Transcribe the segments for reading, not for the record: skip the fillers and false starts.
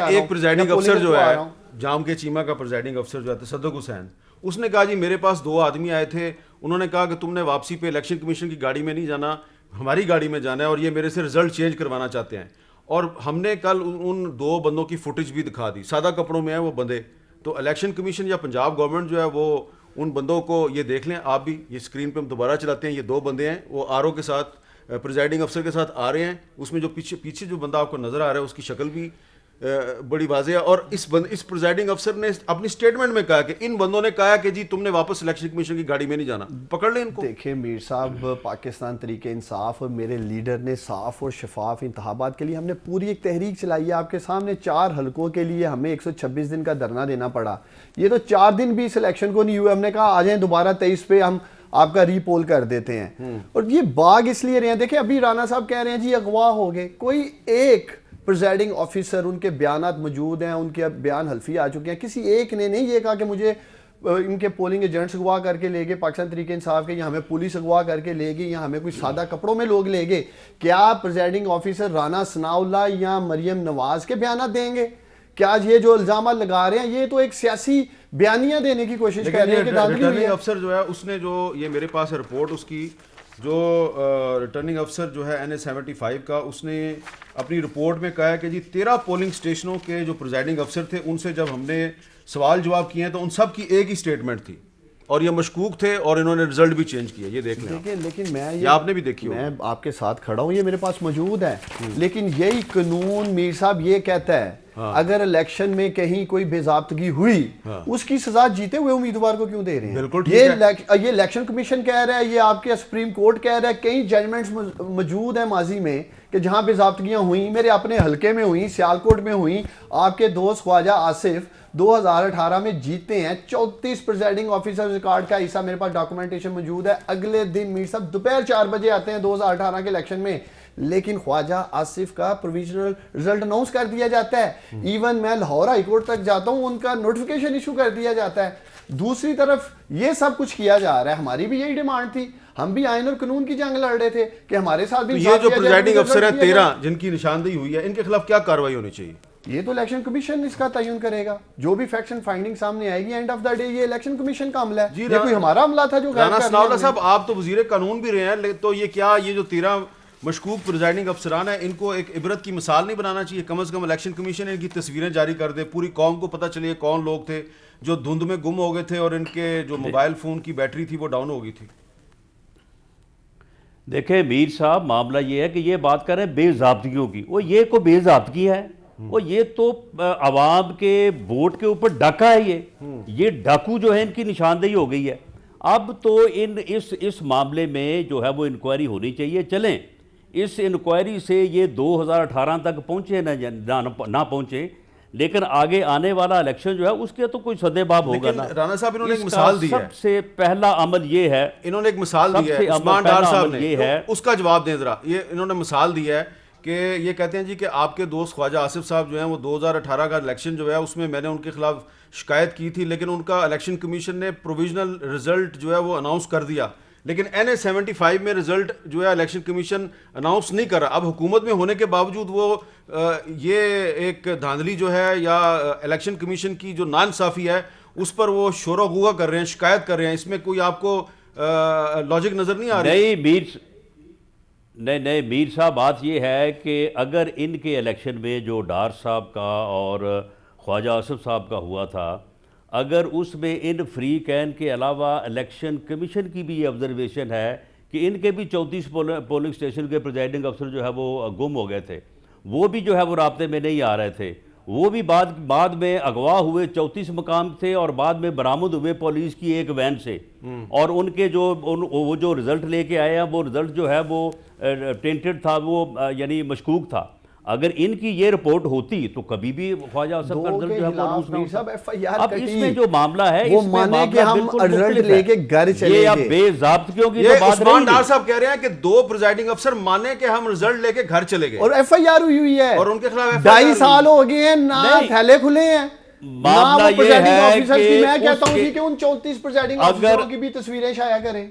एक प्रिजाइडिंग अफसर जो है जाम के चीमा का प्रिजाइडिंग अफसर जो है तसद्दुक हुसैन, उसने कहा जी मेरे पास 2 आदमी आए थे, उन्होंने कहा कि तुमने वापसी पे इलेक्शन कमीशन की गाड़ी में नहीं जाना, हमारी गाड़ी में जाना है और ये मेरे से रिजल्ट चेंज करवाना चाहते हैं। और हमने कल उन 2 बंदों की फुटेज भी दिखा दी, सादा कपड़ों में है वो बंदे। तो इलेक्शन कमीशन या पंजाब गवर्नमेंट जो है वो उन बंदों को, ये देख लें आप भी, ये स्क्रीन पे हम दोबारा चलाते हैं, ये 2 बंदे हैं, वो आरओ के साथ प्रिजाइडिंग अफसर के साथ आ रहे हैं। उसमें जो पीछे जो बंदा आपको नजर आ रहा है उसकी शक्ल भी बड़ी वाज़ेह है। और इस प्रिजाइडिंग अफसर ने अपनी स्टेटमेंट में कहा कि इन बंदों ने कहा कि जी तुमने वापस इलेक्शन कमीशन की गाड़ी में नहीं जाना, पकड़ ले इनको। देखिए मीर साहब, पाकिस्तान तरीके इंसाफ और मेरे लीडर ने साफ और शफाफ इंतखाबात के लिए हमने पूरी एक तहरीक चलाई है। आपके सामने 4 हलकों के लिए हमें 126 दिन का धरना देना पड़ा। ये तो 4 दिन भी इस इलेक्शन को नहीं हुए। हमने कहा आ जाए दोबारा 23 पे हम आपका रीपोल कर देते हैं। और ये बाग इसलिए रहे हैं, देखिए अभी राना साहब कह रहे हैं जी अगवा हो गए, कोई एक प्रिजाइडिंग ऑफिसर, उनके बयानात मौजूद हैं, उनके बयान हल्फी आ चुके हैं, किसी एक ने नहीं ये कहा कि मुझे इनके पोलिंग एजेंट्स अगवा करके ले गए पाकिस्तान तरीके इंसाफ के, या हमें पुलिस अगवा करके ले गई, या हमें कोई सादा कपड़ों में लोग ले गए। क्या प्रिजाइडिंग ऑफिसर राना सनाउल्लाह या मरियम नवाज के बयान देंगे? क्या ये जो इल्जाम लगा रहे हैं ये तो एक सियासी बयानियां देने की कोशिश कर रहे हैं कि रिटर्निंग अफसर जो है उसने जो ये मेरे पास है रिपोर्ट उसकी, जो रिटर्निंग अफसर जो है NA75 का, उसने अपनी रिपोर्ट में कहा है कि जी 13 पोलिंग स्टेशनों के जो प्रिजाइडिंग अफसर थे उनसे जब हमने सवाल जवाब किए हैं तो उन सब की एक ही स्टेटमेंट थी और ये मशकूक थे और इन्होंने रिजल्ट भी चेंज किया। ये देख लें। लेकिन मैं ये आपने भी देखी, मैं आपके साथ खड़ा हूँ, ये मेरे पास मौजूद है। लेकिन यही कानून मीर साहब ये कहता है अगर इलेक्शन में कहीं कोई बेजाब्तगी हुई उसकी सजा जीते हुए उम्मीदवार को क्यों दे रहे हैं? बिल्कुल ये इलेक्शन कमीशन कह रहा है, ये आपके सुप्रीम कोर्ट कह रहा है, कई जजमेंट्स मौजूद है माजी में कि जहां बेजाब्तगियां हुई, मेरे अपने हलके में हुई, सियालकोट में हुई। आपके दोस्त ख्वाजा आसिफ 2018 में जीते हैं। 34 प्रिजाइडिंग ऑफिसर रिकॉर्ड का हिस्सा मेरे पास डॉक्यूमेंटेशन मौजूद है। अगले दिन मीर साहब दोपहर 4 बजे आते हैं 2018 के इलेक्शन में, लेकिन ख्वाजा आसिफ का प्रोविजनल रिजल्ट अनाउंस कर दिया जाता है। इवन मैं लाहौर हाई कोर्ट तक जाता हूं, उनका नोटिफिकेशन इशू कर दिया जाता है। दूसरी तरफ ये सब कुछ किया जा रहा है। हमारी भी यही डिमांड थी, हम भी आइन और कानून की जंग लड़ रहे थे कि हमारे साथ भी तो ये जो प्रिजाइडिंग अफसर है 13 जिनकी निशानदेही हुई है, इनके खिलाफ क्या कार्रवाई होनी चाहिए? ये तो इलेक्शन कमीशन इसका तयन करेगा। जो भी फैक्ट एंड फाइंडिंग सामने आएगी, एंड ऑफ द डे ये इलेक्शन कमीशन का अमला है। ये कोई हमारा अमला था जो राना सनाउल्लाह साहब, आप तो वजीर कानून भी रहे हैं, तो ये क्या ये जो 13 मशकूक प्रिजाइडिंग अफसरान है इनको एक इबरत की मिसाल नहीं बनाना चाहिए? कम से कम इलेक्शन कमीशन इनकी तस्वीरें जारी कर दे, पूरी कौम को पता चले कौन लोग थे जो धुंध में गुम हो गए थे और इनके जो मोबाइल फोन की बैटरी थी वो डाउन हो गई थी। देखें मीर साहब, मामला ये है कि ये बात कर रहे हैं बेज़ाब्तियों की, वो ये को बेज़ाब्तगी है, वो ये तो अवाम के वोट के ऊपर डाका है। ये डाकू जो है इनकी निशानदेही हो गई है। अब तो इस मामले में जो है वो इंक्वायरी होनी चाहिए। चलें इस इंक्वायरी से ये 2018 तक पहुंचे ना पहुंचे, लेकिन आगे आने वाला इलेक्शन जो है उसके तो कोई सदेबाब होगा ना। राना साहब इन्होंने एक मिसाल दी है, सबसे पहला अमल ये है, इन्होंने एक मिसाल दी है उस्मान डार साहब ने, ये है उसका जवाब दें जरा। ये इन्होंने मिसाल दी है कि ये कहते हैं जी कि आपके दोस्त ख्वाजा आसिफ साहब जो हैं वो 2018 का इलेक्शन जो है उसमें मैंने उनके खिलाफ शिकायत की थी, लेकिन उनका इलेक्शन कमीशन ने प्रोविजनल रिजल्ट जो है वो अनाउंस कर दिया, लेकिन NA75 में रिजल्ट जो है इलेक्शन कमीशन अनाउंस नहीं कर रहा। अब हुकूमत में होने के बावजूद वो ये एक धांधली जो है या इलेक्शन कमीशन की जो नाइंसाफ़ी है उस पर वो शोर गुआ कर रहे हैं, शिकायत कर रहे हैं। इसमें कोई आपको लॉजिक नजर नहीं आ रही? नहीं मीर साहब, बात ये है कि अगर इनके इलेक्शन में जो डार साहब का और ख्वाजा आसिफ साहब का हुआ था, अगर उसमें इन फ्री कैन के अलावा इलेक्शन कमीशन की भी ये ऑब्जर्वेशन है कि इनके भी 34 पोलिंग स्टेशन के प्रिजाइडिंग अफसर जो है वो गुम हो गए थे, वो भी जो है वो राब्ते में नहीं आ रहे थे, वो भी बाद में अगवा हुए 34 मकाम थे और बाद में बरामद हुए पुलिस की एक वैन से, और उनके वो जो रिजल्ट लेके आए हैं वो रिजल्ट जो है वो टेंटेड था, वो यानी मशकूक था। अगर इनकी ये रिपोर्ट होती तो कभी भी ख्वाजा आसिफ का रिजल्ट जो है वो अब इसमें जो मामला है वो माने कि हम रिजल्ट लेके घर चले गए। ये बेज़ाब्तियों की तो बात नहीं। डार साहब कह रहे हैं कि 2 प्रिजाइडिंग अफसर माने कि हम रिजल्ट लेके घर चले गए और FIR हुई है और उनके खिलाफ 2.5 साल हो गए हैं ना, थैले खुले हैं। मामला ये है कि मैं कहता हूं कि उन 34 प्रिजाइडिंग ऑफिसरों की भी तस्वीरें शाया करें,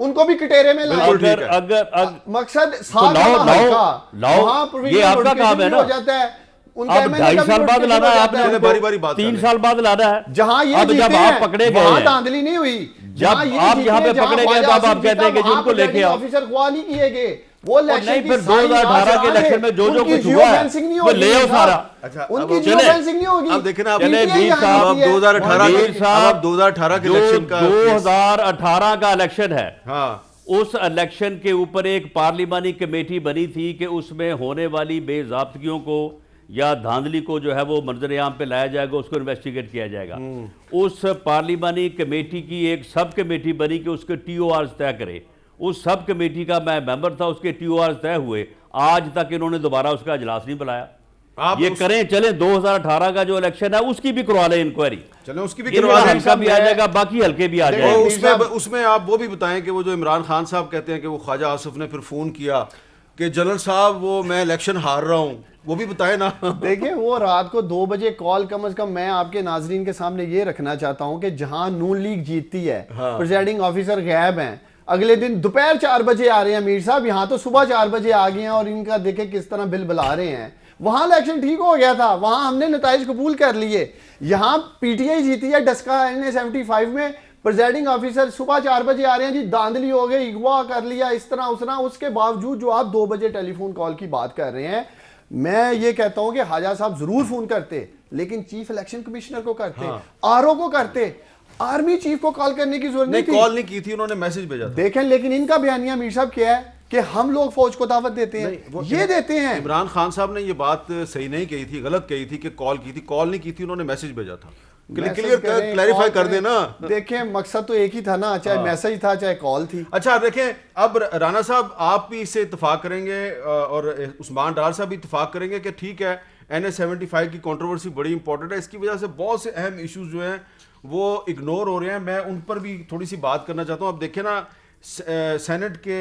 उनको भी कटेरे में लाएं। अगर मकसद साथ लाओ, ये आपका काम है ना। हो जाता है उनका अब MLA 2.5 साल बाद लाना है आपने, चले बारी बारी बात 3 साल बाद लाना है। जहां ये अब जीते जब आप पकड़े गए वहां हैं, धांधली नहीं हुई। जब आप यहाँ पे पकड़े गए तब आप कहते हैं कि जिनको लेके आओ, ऑफिसर ख्वा नहीं किए गए वो इलेक्शन नहीं, की फिर सारी 2018 के बात इलेक्शन में जो उनकी कुछ हुआ है जियो-फेंसिंग नहीं वो होगी ले आओ सारा। अच्छा, उनकी अब जियो चले, फेंसिंग नहीं होगी। अब देखें ना, चले PTI मीर यहाँ साहब, आती है। 2018 मीर साहब, 2018 के जो इलेक्शन का 2018 का इलेक्शन है, हाँ, उस इलेक्शन के ऊपर एक पार्लिमानी कमेटी बनी थी कि उसमें होने वाली बेज़ाब्तगियों को या धांधली को जो है वो मंजर-ए-आम पे लाया जाएगा, उसको इन्वेस्टिगेट किया जाएगा। उस पार्लिमानी कमेटी की एक सब कमेटी बनी कि उसके TORs तय करे। उस सब कमेटी का मैं मेंबर था, उसके TORs तय हुए, आज तक इन्होंने दोबारा उसका इजलास नहीं बुलाया। आप ये करें, चले 2018 का जो इलेक्शन है उसकी भी करवा लें इंक्वायरी, चले उसकी भी इनका करवा दें। हल्का भी आ जाएगा, बाकी हल्के भी आ देखो, जाएंगे। उसमें आप वो भी बताएं कि वो जो इमरान खान साहब कहते हैं कि वो ख्वाजा आसिफ ने फिर फोन किया कि जनरल साहब वो मैं इलेक्शन हार रहा हूं, वो भी बताएं ना। देखिए वो रात को 2 बजे कॉल, कम से कम मैं आपके नाजरीन के सामने ये रखना चाहता हूं कि जहां नून लीग जीतती है, प्रिजाइडिंग ऑफिसर गायब हैं, अगले दिन दोपहर 4 बजे आ रहे हैं मीर साहब, यहाँ तो सुबह 4 बजे आ गए हैं और इनका देखे किस तरह बिल बुला रहे हैं। वहां इलेक्शन ठीक हो गया था, वहां हमने नताइज कबूल कर लिए। यहाँ PTI जीती है डस्का NA-75 में, प्रिजाइडिंग ऑफिसर सुबह 4 बजे आ रहे हैं जी, धांधली हो गई, अगवा कर लिया, इस तरह उस तरह। उसके बावजूद जो आप 2 बजे टेलीफोन कॉल की बात कर रहे हैं, मैं ये कहता हूं कि हाजा साहब जरूर फोन करते, लेकिन चीफ इलेक्शन कमिश्नर को करते, RO को करते, आर्मी चीफ को कॉल करने की जरूरत नहीं थी। कॉल नहीं की थी, उन्होंने मैसेज भेजा था। देखें, लेकिन इनका बयानिया मीर साहब क्या है कि हम लोग फौज को दावत देते हैं, ये देते हैं। इमरान खान साहब ने ये बात सही नहीं कही थी, गलत कही थी कि कॉल की थी। कॉल नहीं की थी, उन्होंने मैसेज भेजा था। क्लियर क्लैरिफाई कर देना। देखें, मकसद तो एक ही था ना, चाहे मैसेज था चाहे कॉल थी। अच्छा देखें, अब राना साहब आप भी इससे इत्तेफाक करेंगे और उस्मान डार साहब भी इत्तेफाक करेंगे कि ठीक है, NA-75 की कंट्रोवर्सी बड़ी इंपॉर्टेंट है, इसकी वजह से बहुत से अहम इश्यूज जो हैं वो इग्नोर हो रहे हैं। मैं उन पर भी थोड़ी सी बात करना चाहता हूँ। अब देखें ना, सेनेट के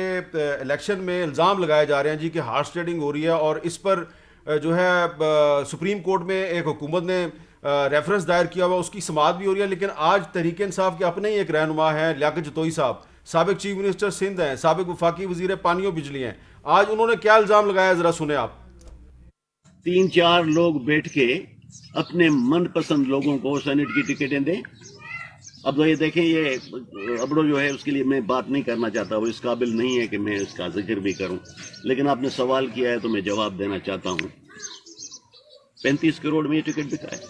इलेक्शन में इल्ज़ाम लगाए जा रहे हैं जी कि हार्स ट्रेडिंग हो रही है, और इस पर जो है सुप्रीम कोर्ट में एक हुकूमत ने रेफरेंस दायर किया हुआ, उसकी समाअत भी हो रही है। लेकिन आज तहरीक इंसाफ के अपने ही एक रहनुमा है लियाकत जतोई साहब, साबिक चीफ मिनिस्टर सिंध हैं, साबिक वफाकी वजीर पानी और बिजली हैं। आज उन्होंने क्या इल्ज़ाम लगाया, जरा सुने आप। 3-4 लोग बैठ के अपने मनपसंद लोगों को सेनेट की टिकटें दें। अब तो ये देखें, ये अबड़ो जो है उसके लिए मैं बात नहीं करना चाहता, वो इस काबिल नहीं है कि मैं इसका जिक्र भी करूं, लेकिन आपने सवाल किया है तो मैं जवाब देना चाहता हूं। 35 करोड़ में ये टिकट बिका है।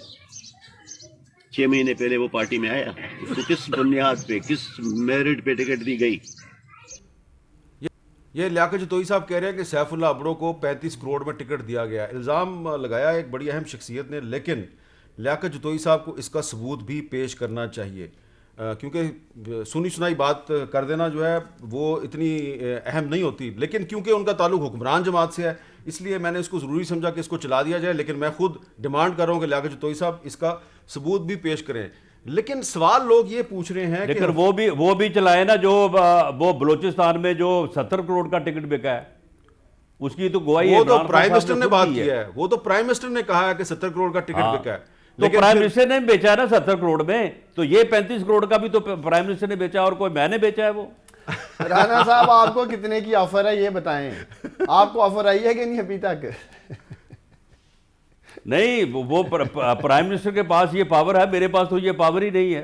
6 महीने पहले वो पार्टी में आया, उसको किस बुनियाद पे, किस मेरिट पे टिकट दी गई? ये लियाकत जतोई साहब कह रहे हैं कि सैफुल्लाह अबड़ो को 35 करोड़ में टिकट दिया गया। इल्ज़ाम लगाया एक बड़ी अहम शख्सियत ने, लेकिन लियाकत जतोई साहब को इसका सबूत भी पेश करना चाहिए, क्योंकि सुनी सुनाई बात कर देना जो है वो इतनी अहम नहीं होती। लेकिन क्योंकि उनका ताल्लुक हुक्मरान जमात से है, इसलिए मैंने इसको ज़रूरी समझा कि इसको चला दिया जाए। लेकिन मैं खुद डिमांड कर रहा हूँ कि लियाकत जतोई साहब इसका सबूत भी पेश करें। लेकिन सवाल लोग ये पूछ रहे हैं लेकिन कि वो भी चलाए ना, जो वो बलूचिस्तान में जो 70 करोड़ का टिकट बिका है, उसकी तो गवाही वो तो इमरान प्राइम खान मिनिस्टर साहब ने खुद बात की किया है, वो तो प्राइम मिनिस्टर ने कहा है कि 70 करोड़ का टिकट बिका है। तो प्राइम मिनिस्टर ने बेचा है ना 70 करोड़ में, तो ये 35 करोड़ का भी तो प्राइम मिनिस्टर ने बेचा, और कोई मैंने बेचा है वो। राना साहब, आपको कितने की ऑफर है ये बताएं, आपको ऑफर आई है कि नहीं अभी तक? नहीं, वो प्राइम मिनिस्टर के पास ये पावर है, मेरे पास तो ये पावर ही नहीं है।